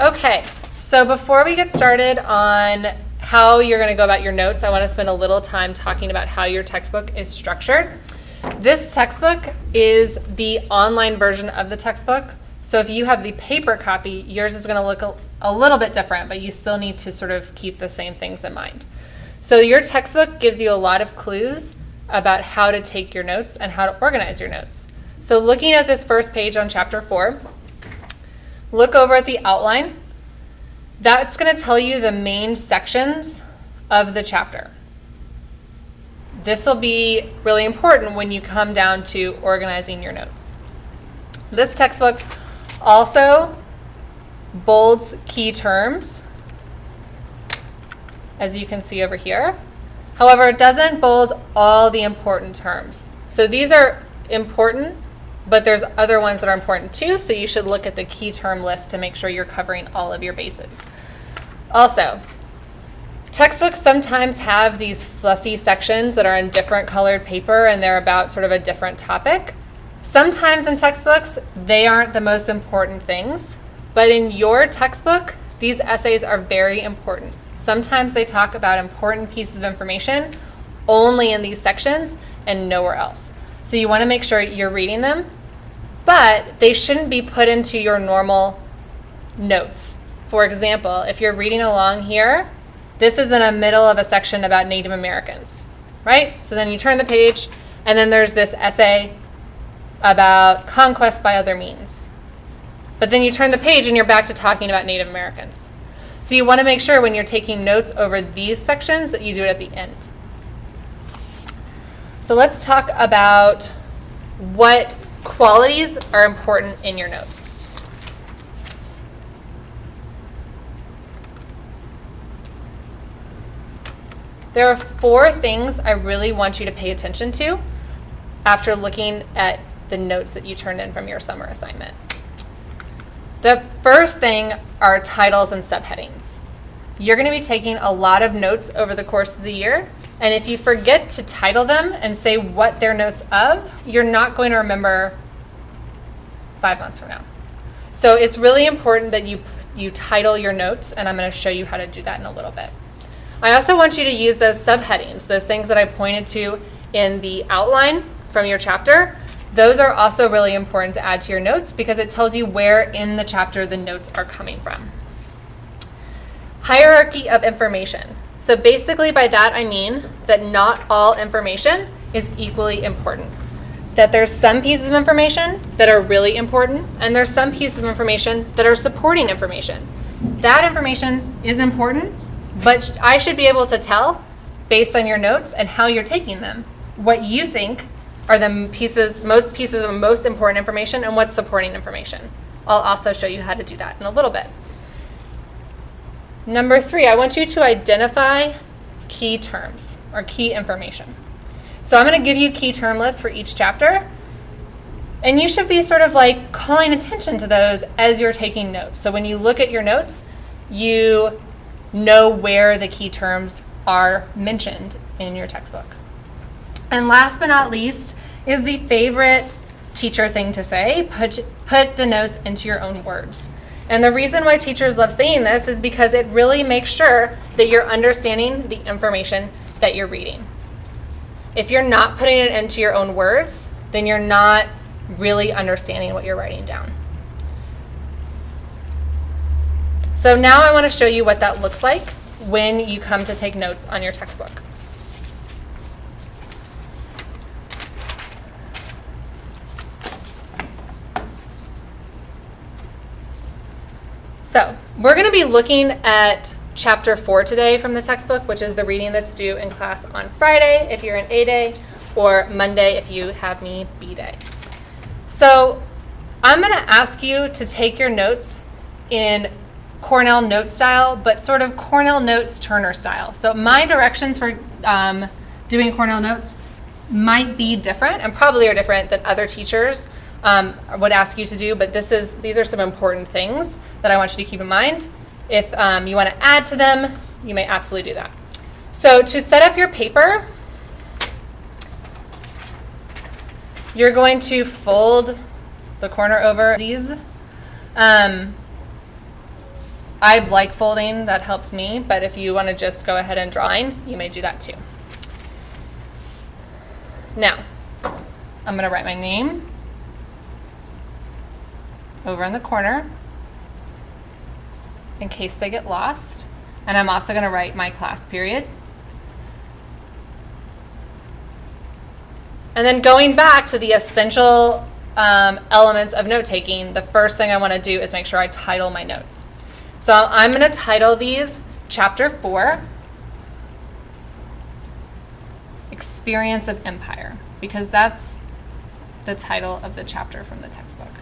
Okay, so before we get started on how you're going to go about your notes, I want to spend a little time talking about how your textbook is structured. This textbook is the online version of the textbook. So if you have the paper copy, yours is going to look a little bit different, but you still need to sort of keep the same things in mind. So your textbook gives you a lot of clues about how to take your notes and how to organize your notes. So looking at this first page on chapter 4, look over at the outline. That's going to tell you the main sections of the chapter. This will be really important when you come down to organizing your notes. This textbook also bolds key terms, as you can see over here. However, it doesn't bold all the important terms. So these are important, but there's other ones that are important too, so you should look at the key term list to make sure you're covering all of your bases. Also, textbooks sometimes have these fluffy sections that are in different colored paper and they're about sort of a different topic. Sometimes in textbooks, they aren't the most important things, but in your textbook, these essays are very important. Sometimes they talk about important pieces of information only in these sections and nowhere else. So you want to make sure you're reading them, but they shouldn't be put into your normal notes. For example, if you're reading along here, this is in the middle of a section about Native Americans, right? So then you turn the page, and then there's this essay about conquest by other means. But then you turn the page and you're back to talking about Native Americans. So you want to make sure when you're taking notes over these sections that you do it at the end. So let's talk about what qualities are important in your notes. There are 4 things I really want you to pay attention to after looking at the notes that you turned in from your summer assignment. The first thing are titles and subheadings. You're going to be taking a lot of notes over the course of the year, and if you forget to title them and say what they're notes of, you're not going to remember 5 months from now. So it's really important that you title your notes, and I'm going to show you how to do that in a little bit. I also want you to use those subheadings, those things that I pointed to in the outline from your chapter. Those are also really important to add to your notes because it tells you where in the chapter the notes are coming from. Hierarchy of information. So basically by that I mean that not all information is equally important. That there's some pieces of information that are really important and there's some pieces of information that are supporting information. That information is important, but I should be able to tell based on your notes and how you're taking them what you think are the most pieces of most important information and what's supporting information. I'll also show you how to do that in a little bit. Number 3, I want you to identify key terms or key information. So I'm going to give you key term lists for each chapter, and you should be sort of like calling attention to those as you're taking notes. So when you look at your notes, you know where the key terms are mentioned in your textbook. And last but not least is the favorite teacher thing to say, put the notes into your own words. And the reason why teachers love saying this is because it really makes sure that you're understanding the information that you're reading. If you're not putting it into your own words, then you're not really understanding what you're writing down. So now I want to show you what that looks like when you come to take notes on your textbook. So we're going to be looking at chapter 4 today from the textbook, which is the reading that's due in class on Friday if you're in A day, or Monday if you have me B day. So I'm going to ask you to take your notes in Cornell note style, but sort of Cornell notes Turner style. So my directions for doing Cornell notes might be different and probably are different than other teachers would ask you to do, but these are some important things that I want you to keep in mind. If you want to add to them, you may absolutely do that. So to set up your paper, you're going to fold the corner over these. I like folding, that helps me, but if you want to just go ahead and drawing, you may do that too. Now, I'm going to write my name over in the corner in case they get lost. And I'm also going to write my class period. And then going back to the essential elements of note-taking, the first thing I want to do is make sure I title my notes. So I'm going to title these Chapter 4, Experience of Empire, because that's the title of the chapter from the textbook.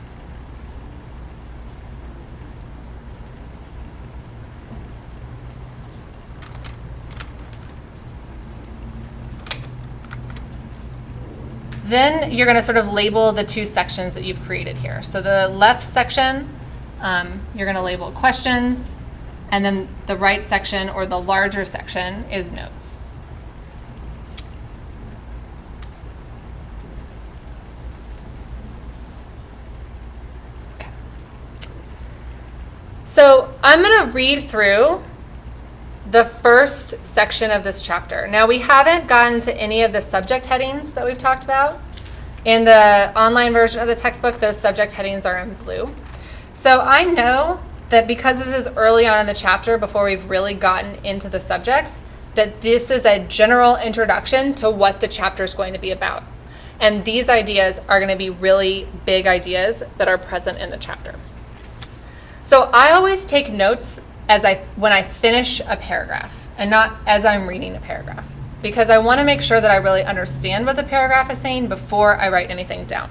Then you're going to sort of label the two sections that you've created here. So the left section, you're going to label questions, and then the right section, or the larger section, is notes. Okay. So I'm going to read through the first section of this chapter. Now, we haven't gotten to any of the subject headings that we've talked about. In the online version of the textbook, those subject headings are in blue. So I know that because this is early on in the chapter, before we've really gotten into the subjects, that this is a general introduction to what the chapter is going to be about. And these ideas are going to be really big ideas that are present in the chapter. So I always take notes when I finish a paragraph, and not as I'm reading a paragraph, because I want to make sure that I really understand what the paragraph is saying before I write anything down.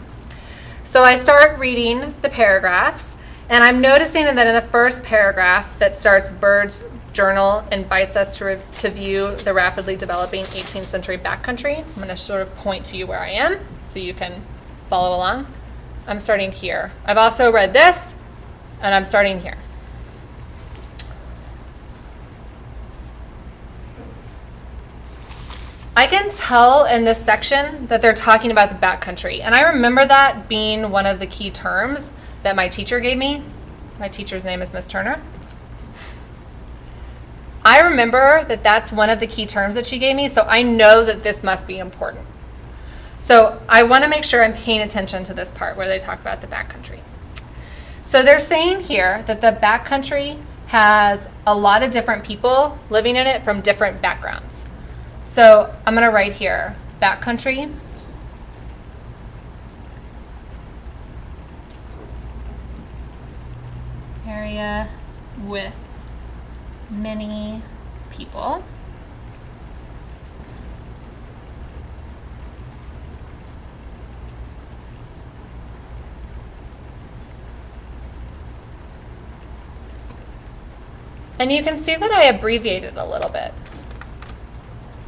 So I start reading the paragraphs, and I'm noticing that in the first paragraph that starts, Byrd's journal invites us to view the rapidly developing 18th century backcountry. I'm going to sort of point to you where I am so you can follow along. I'm starting here. I've also read this, and I'm starting here. I can tell in this section that they're talking about the backcountry, and I remember that being one of the key terms that my teacher gave me. My teacher's name is Miss Turner. I remember that that's one of the key terms that she gave me, so I know that this must be important. So I want to make sure I'm paying attention to this part where they talk about the backcountry. So they're saying here that the backcountry has a lot of different people living in it from different backgrounds. So I'm going to write here, backcountry, area with many people. And you can see that I abbreviated a little bit.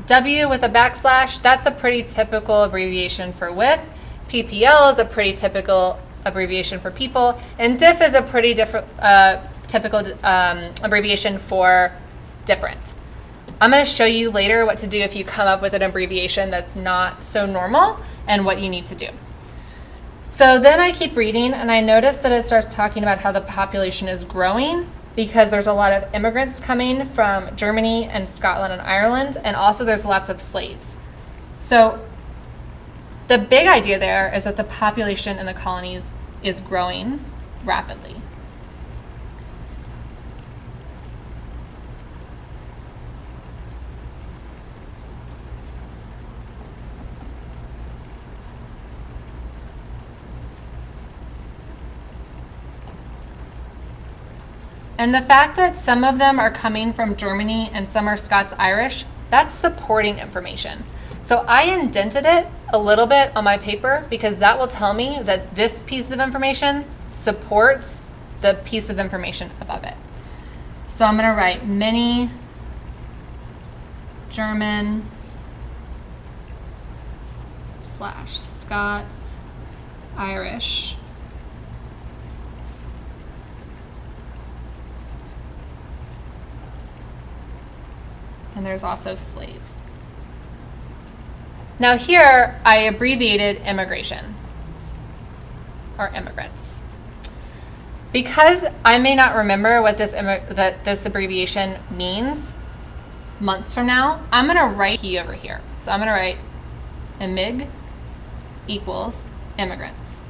W with a backslash, that's a pretty typical abbreviation for with. PPL is a pretty typical abbreviation for people. And diff is a pretty typical abbreviation for different. I'm going to show you later what to do if you come up with an abbreviation that's not so normal and what you need to do. So then I keep reading, and I notice that it starts talking about how the population is growing, because there's a lot of immigrants coming from Germany and Scotland and Ireland, and also there's lots of slaves. So the big idea there is that the population in the colonies is growing rapidly. And the fact that some of them are coming from Germany and some are Scots-Irish, that's supporting information. So I indented it a little bit on my paper because that will tell me that this piece of information supports the piece of information above it. So I'm going to write many German / Scots, Irish. And there's also slaves. Now here, I abbreviated immigration, or immigrants. Because I may not remember what this abbreviation means months from now, I'm going to write key over here. So I'm going to write IMIG equals immigrants.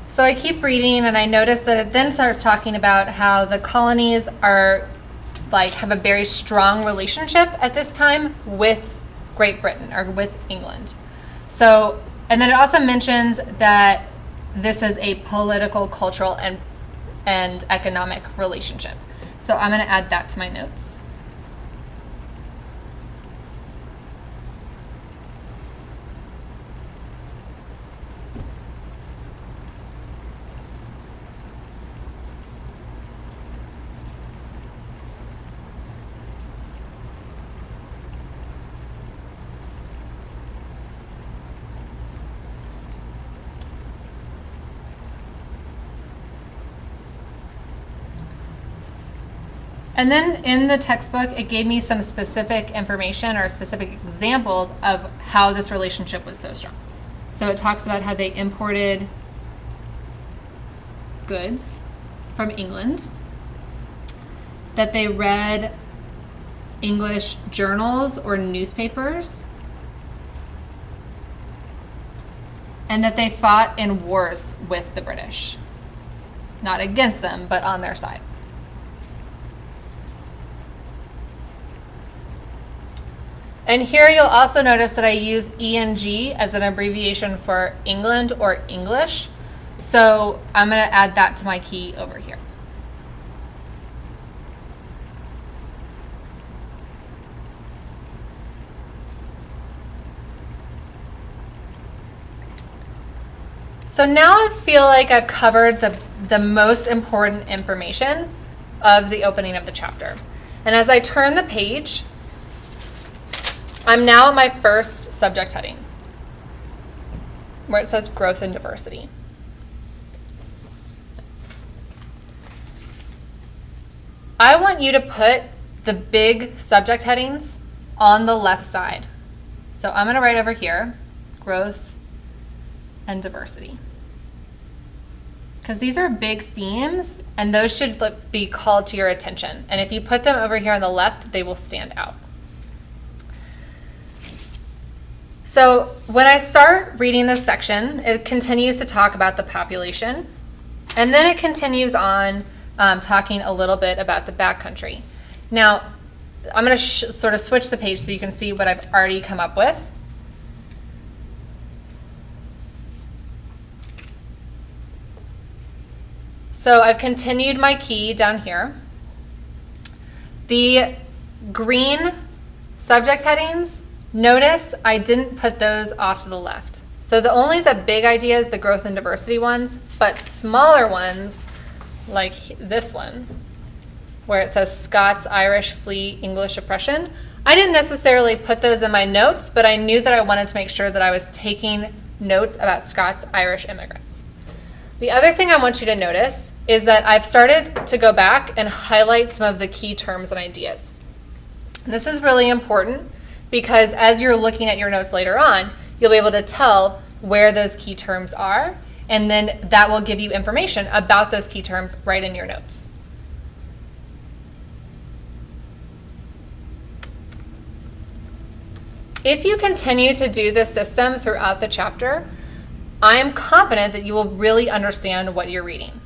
So I keep reading and I notice that it then starts talking about how the colonies are have a very strong relationship at this time with Great Britain or with England. So, and then it also mentions that this is a political, cultural, and economic relationship. So I'm going to add that to my notes. And then in the textbook, it gave me some specific information or specific examples of how this relationship was so strong. So it talks about how they imported goods from England, that they read English journals or newspapers, and that they fought in wars with the British. Not against them, but on their side. And here you'll also notice that I use ENG as an abbreviation for England or English. So I'm going to add that to my key over here. So now I feel like I've covered the most important information of the opening of the chapter. And as I turn the page, I'm now at my first subject heading, where it says growth and diversity. I want you to put the big subject headings on the left side. So I'm going to write over here, growth and diversity. Because these are big themes, and those should be called to your attention. And if you put them over here on the left, they will stand out. So when I start reading this section, it continues to talk about the population, and then it continues on talking a little bit about the backcountry. Now, I'm going to sort of switch the page so you can see what I've already come up with. So I've continued my key down here. The green subject headings, notice I didn't put those off to the left. So only the big ideas, the growth and diversity ones, but smaller ones like this one, where it says Scots, Irish, flee English oppression. I didn't necessarily put those in my notes, but I knew that I wanted to make sure that I was taking notes about Scots, Irish immigrants. The other thing I want you to notice is that I've started to go back and highlight some of the key terms and ideas. This is really important because as you're looking at your notes later on, you'll be able to tell where those key terms are, and then that will give you information about those key terms right in your notes. If you continue to do this system throughout the chapter, I am confident that you will really understand what you're reading.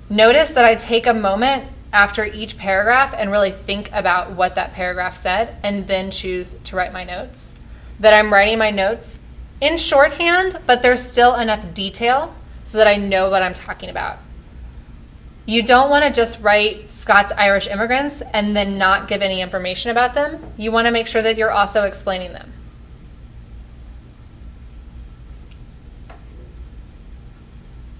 Notice that I take a moment after each paragraph and really think about what that paragraph said and then choose to write my notes. That I'm writing my notes in shorthand, but there's still enough detail so that I know what I'm talking about. You don't want to just write Scots Irish immigrants and then not give any information about them. You want to make sure that you're also explaining them.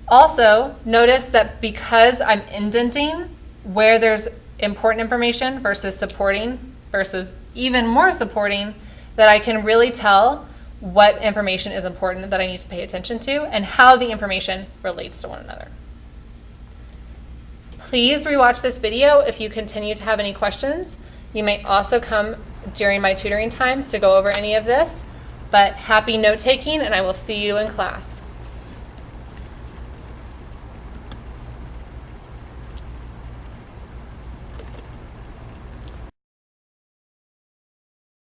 Also, notice that because I'm indenting where there's important information versus supporting versus even more supporting, that I can really tell what information is important that I need to pay attention to and how the information relates to one another. Please rewatch this video if you continue to have any questions. You may also come during my tutoring times to go over any of this. But happy note taking, and I will see you in class.